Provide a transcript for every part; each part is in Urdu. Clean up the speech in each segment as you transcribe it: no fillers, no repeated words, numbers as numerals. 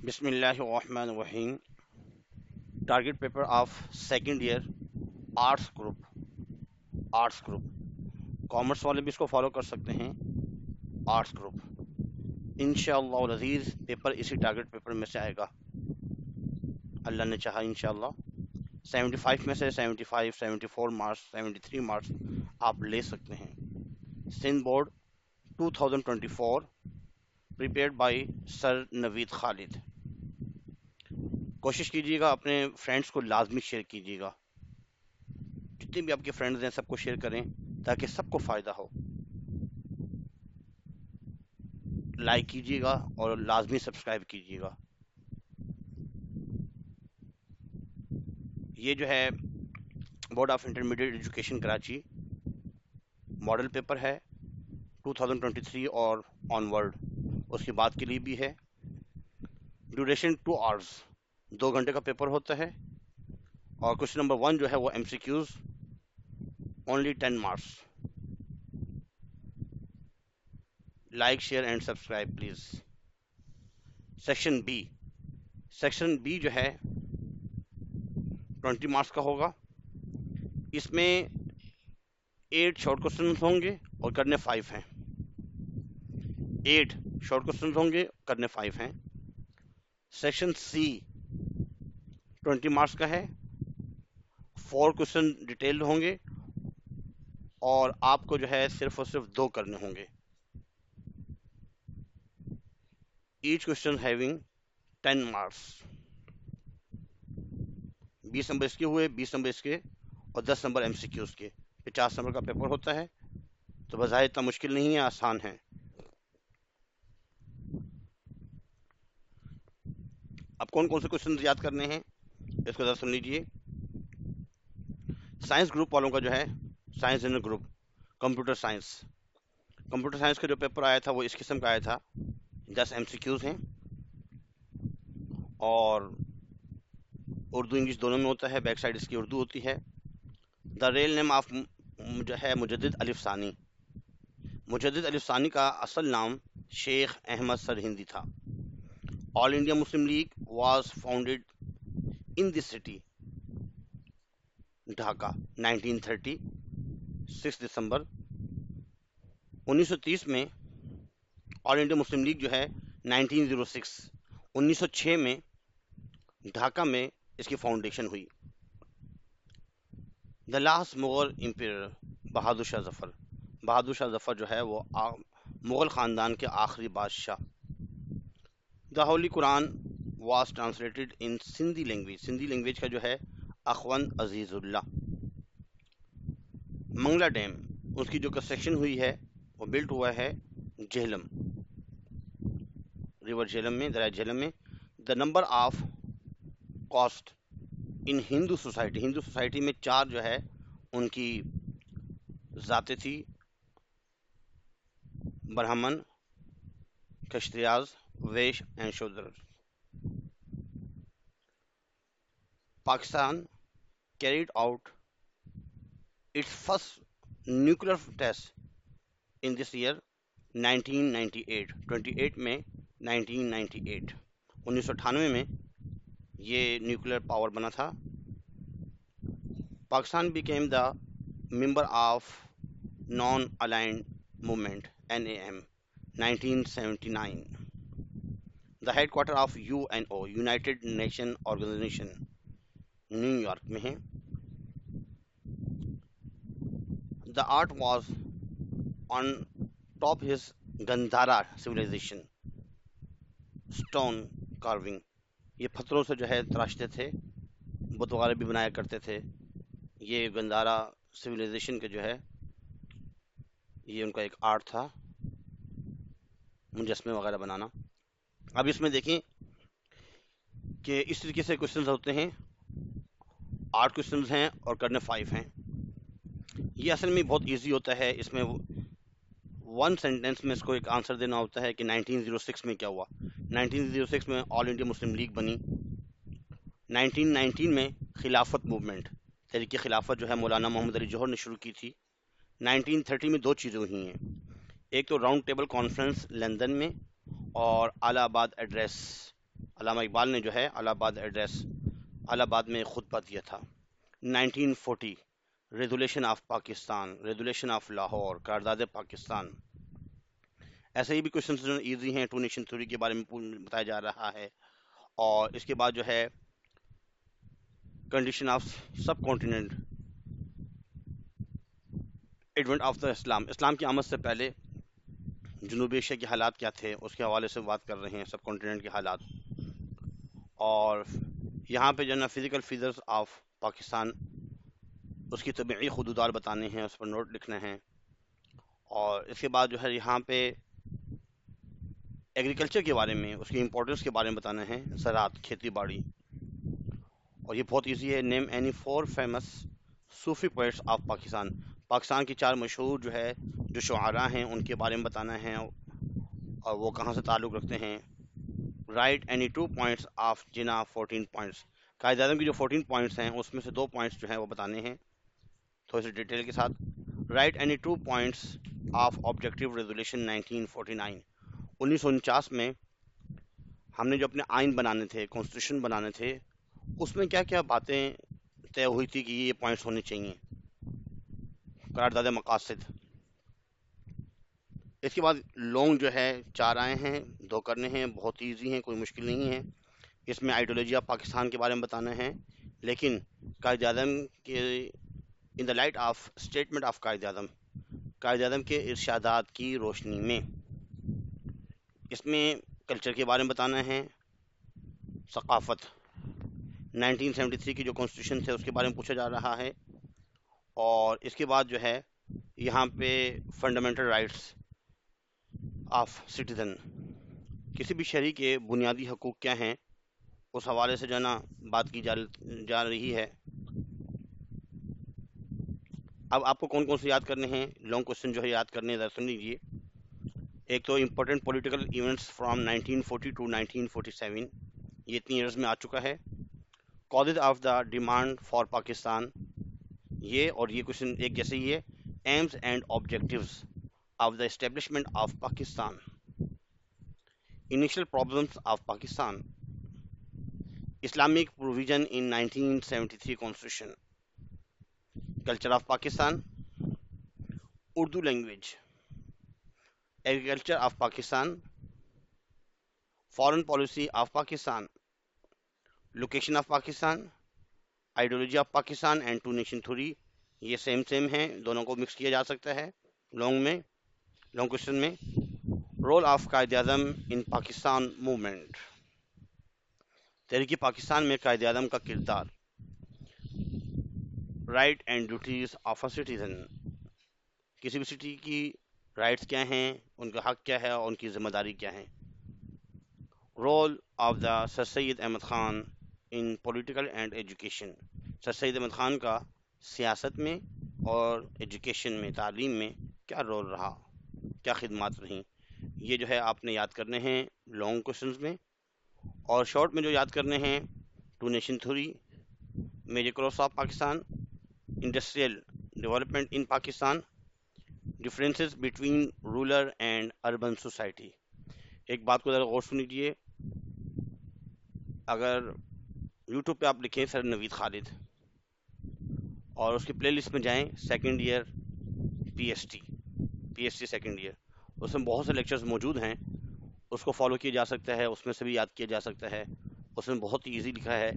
بسم اللہ الرحمن الرحیم. Target paper of second year arts group. Commerce والے بھی اس کو فالو کر سکتے ہیں. آرٹس گروپ انشاءاللہ العزیز پیپر اسی ٹارگیٹ پیپر میں سے آئے گا، اللہ نے چاہا انشاءاللہ. 75 میں سے 75 74 مارکس 73 مارکس آپ لے سکتے ہیں. Sindh board 2024 prepared by sir Naveed Khalid. کوشش کیجیے گا اپنے فرینڈس کو لازمی شیئر کیجیے گا، جتنے بھی آپ کے فرینڈز ہیں سب کو شیئر کریں تاکہ سب کو فائدہ ہو. لائک کیجیے گا اور لازمی سبسکرائب کیجیے گا. یہ جو ہے board of intermediate education Karachi model paper ہے 2023 اور آن ورڈ، اس کی بات کے لیے بھی ہے. ڈیوریشن 2 آورز، 2 گھنٹے کا پیپر ہوتا ہے. اور کوشچن نمبر 1 جو ہے وہ M C Qs, only 10 marks. Like share and subscribe please. Section B جو ہے 20 مارکس کا ہوگا. اس میں 8 شارٹ کوسچنز ہوں گے اور کرنے 5 ہیں. 8 شارٹ کوسچنز ہوں گے، کرنے 5 ہیں. سیکشن سی 20 مارکس کا ہے. 4 کوسچن ڈیٹیلڈ ہوں گے اور آپ کو جو ہے صرف اور صرف 2 کرنے ہوں گے. Each question having 10 marks. 20 number اس کے ہوئے، 20 نمبر اس کے اور 10 نمبر ایم سی کیوز کے. 50 نمبر کا پیپر ہوتا ہے، تو بظاہر اتنا مشکل نہیں ہے، آسان ہے. اب کون کون سے کوشچن یاد کرنے ہیں اس کو ذرا سن لیجئے. سائنس گروپ والوں کا جو ہے، science general group, computer science کا جو پیپر آیا تھا وہ اس قسم کا آیا تھا. 10 ایم سی کیوز ہیں اور اردو انگلش دونوں میں ہوتا ہے. بیک سائڈ اس کی اردو ہوتی ہے. دا ریل نیم آف جو ہے مجدد الف ثانی. مجدد الف ثانی کا اصل نام شیخ احمد سرہندی تھا. All India Muslim League was founded in this city Dhaka 1930 6 دسمبر 1930 میں. آل انڈیا مسلم لیگ جو ہے 1906 1906 میں ڈھاکہ میں اس کی فاؤنڈیشن ہوئی. The last Mughal emperor Bahadur Shah Zafar جو ہے وہ مغل خاندان کے آخری بادشاہ. The holy Quran was translated in Sindhi language کا جو ہے اخوند عزیز اللہ. منگلا ڈیم اس کی جو کنسٹرکشن ہوئی ہے وہ بلٹ ہوا ہے جہلم، ریور جہلم میں، دریا جہلم میں. The number of cost in Hindu society میں 4 جو ہے ان کی ذاتیں تھی: Brahmin, Kshatriyas, Vaishya and Shudra. Pakistan carried out its first nuclear test in this year 1998 28 میں 1998 1998 میں یہ نیوکلیر پاور بنا تھا. Pakistan became the member of non-aligned movement NAM 1979. The headquarter of UNO United Nations Organization new York میں ہے. The art was on top his Gandhara civilization stone carving. یہ پتھروں سے جو ہے تراشتے تھے، بت وغیرہ بھی بنایا کرتے تھے. یہ گندھارا civilization کے جو ہے یہ ان کا ایک آرٹ تھا، مجسمے وغیرہ بنانا. اب اس میں دیکھیں کہ اس طریقے سے کوشچنز ہوتے ہیں. 8 کوشچنز ہیں اور کرنے 5 ہیں. یہ اصل میں بہت ایزی ہوتا ہے. اس میں 1 سینٹینس میں اس کو ایک آنسر دینا ہوتا ہے کہ 1906 میں کیا ہوا. 1906 میں آل انڈیا مسلم لیگ بنی. 1919 میں خلافت موومنٹ، تحریک خلافت جو ہے مولانا محمد علی جوہر نے شروع کی تھی. 1930 میں 2 چیزیں ہوئی ہیں، ایک تو راؤنڈ ٹیبل کانفرنس لندن میں اور الہ آباد ایڈریس علامہ اقبال نے جو ہے الہ آباد ایڈریس، الہ آباد میں خطبہ دیا تھا۔ 1940 resolution of Pakistan, resolution of Lahore, قرارداد پاکستان۔ ایسے ہی بھی کوشچنز جو ایزی ہیں، ٹو نیشن تھیوری کے بارے میں بتایا جا رہا ہے، اور اس کے بعد جو ہے condition of subcontinent, advent of the Islam, اسلام کی آمد سے پہلے جنوبی ایشیا کے حالات کیا تھے، اس کے حوالے سے بات کر رہے ہیں، سب کانٹیننٹ کے حالات۔ اور یہاں پہ جو ہے نا فزیکل فیچرز آف پاکستان، اس کی طبعی حدودات بتانے ہیں، اس پر نوٹ لکھنے ہیں۔ اور اس کے بعد جو ہے یہاں پہ ایگریکلچر کے بارے میں، اس کی امپورٹنس کے بارے میں بتانا ہے، زراعت، کھیتی باڑی۔ اور یہ بہت ایزی ہے، نیم اینی 4 فیمس صوفی پوئٹس آف پاکستان، پاکستان کی 4 مشہور جو ہے جو شعراء ہیں ان کے بارے میں بتانا ہے، اور وہ کہاں سے تعلق رکھتے ہیں۔ رائٹ اینی 2 پوائنٹس آف جنا 14 پوائنٹس، قائد اعظم کی جو 14 پوائنٹس ہیں اس میں سے 2 پوائنٹس جو ہیں وہ بتانے ہیں تھوڑی سی ڈیٹیل کے ساتھ۔ Write any 2 points of objective resolution 1949، 1949 میں ہم نے جو اپنے آئین بنانے تھے، کانسٹیٹیوشن بنانے تھے، اس میں کیا کیا باتیں طے ہوئی تھی کہ یہ پوائنٹس ہونے چاہیے، قرارداد مقاصد۔ اس کے بعد لونگ جو ہے 4 آئے ہیں، 2 کرنے ہیں، بہت ایزی ہیں، کوئی مشکل نہیں ہے۔ اس میں آئیڈیولوجی آف پاکستان کے بارے میں بتانا ہے، لیکن قائد اعظم کے in the light of statement of Quaid Azam, قائد اعظم کے ارشادات کی روشنی میں۔ اس میں کلچر کے بارے میں بتانا ہے، ثقافت، 1973 کی جو کانسٹیٹیوشن تھے اس کے بارے میں پوچھا جا رہا ہے۔ اور اس کے بعد جو ہے یہاں پہ فنڈامنٹل رائٹس آف سٹیزن، کسی بھی شہری کے بنیادی حقوق کیا ہیں، اس حوالے سے جو ہے نا بات کی جا رہی ہے۔ اب آپ کو کون کون سے یاد کرنے ہیں، لانگ کوشچن جو ہے یاد کرنے ہیں، ذرا سن لیجیے۔ ایک تو important political events from 1940 to 1947، یہ 3 ایئرز میں آ چکا ہے۔ Causes of the demand for Pakistan, یہ اور یہ کوشچن ایک جیسے ہی ہے۔ Aims and objectives of the establishment of Pakistan, initial problems of Pakistan, Islamic provision in 1973 constitution, culture of Pakistan, Urdu language, agriculture of Pakistan, foreign policy of Pakistan, location of Pakistan, ideology of Pakistan and two nation theory, یہ سیم ہیں، دونوں کو مکس کیا جا سکتا ہے لانگ کوشچن میں۔ Role of Quaid Azam in Pakistan movement, تحریک پاکستان میں قائد اعظم کا کردار۔ Right and duties of a citizen, کسی بھی سٹی کی رائٹس کیا ہیں، ان کا حق کیا ہے اور ان کی ذمہ داری کیا ہے۔ Role of the sir Syed Ahmad Khan in political and education, sir Syed Ahmad Khan کا سیاست میں اور ایجوکیشن میں، تعلیم میں کیا رول رہا، کیا خدمات رہیں، یہ جو ہے آپ نے یاد کرنے ہیں لانگ کوشچنز میں۔ اور شارٹ میں جو یاد کرنے ہیں، two nation theory, major crops of Pakistan, industrial development in Pakistan, differences between rural and urban society. ایک بات کو ذرا غور سن لیجیے، اگر یوٹیوب پہ آپ لکھیں سر نوید خالد اور اس کی پلے لسٹ میں جائیں، second year P S T second year, اس میں بہت سے لیکچرز موجود ہیں، اس کو فالو کیا جا سکتا ہے، اس میں سے بھی یاد کیا جا سکتا ہے۔ اس میں بہت ایزی لکھا ہے،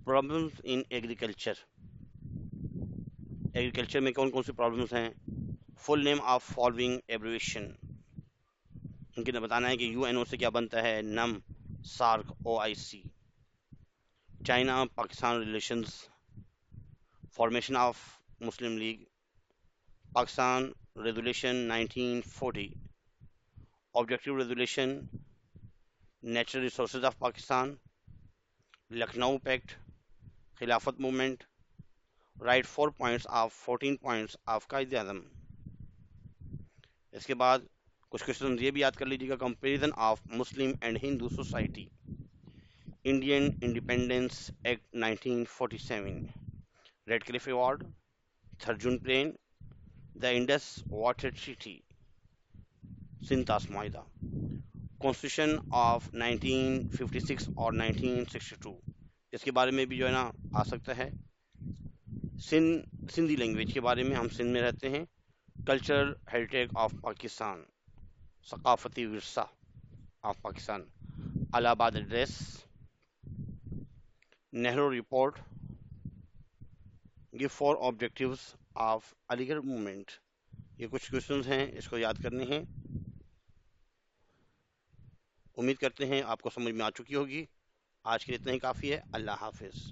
پرابلمز ان ایگریکلچر، ایگریکلچر میں کون کون سی پرابلمز ہیں، فل نیم آف فالوئنگ ایبریویشن، ان کے بتانا ہے کہ یو این او سے کیا بنتا ہے، NAM, SAARC, O I C, China Pakistan relations, formation of Muslim League, Pakistan resolution 1940، objective resolution, natural resources of Pakistan, Lucknow pact, Khilafat movement, right 4 points of 14 points of Quaid Azam. اس کے بعد کچھ کوشچن یہ بھی یاد کر لیجیے گا، comparison of Muslim and Hindu society, Indian independence act 1947، Radcliffe award, third June plan, the Indus water treaty, سنتاس معاہدہ۔ کانسٹیٹیوشن آف 1956 اور 1962، اس کے بارے میں بھی جو ہے نا آ سکتا ہے. سندھی لینگویج کے بارے میں، ہم سندھ میں رہتے ہیں. کلچر ہیریٹیج آف پاکستان، ثقافتی ورثہ آف پاکستان. الہ آباد ایڈریس، نہرو رپورٹ، یہ 4 آبجیکٹیوز آف علی گڑھ موومنٹ. یہ کچھ کوشچنز ہیں، اس کو یاد کرنے ہیں. امید کرتے ہیں آپ کو سمجھ میں آ چکی ہوگی. آج کے لیے اتنا ہی کافی ہے. اللہ حافظ.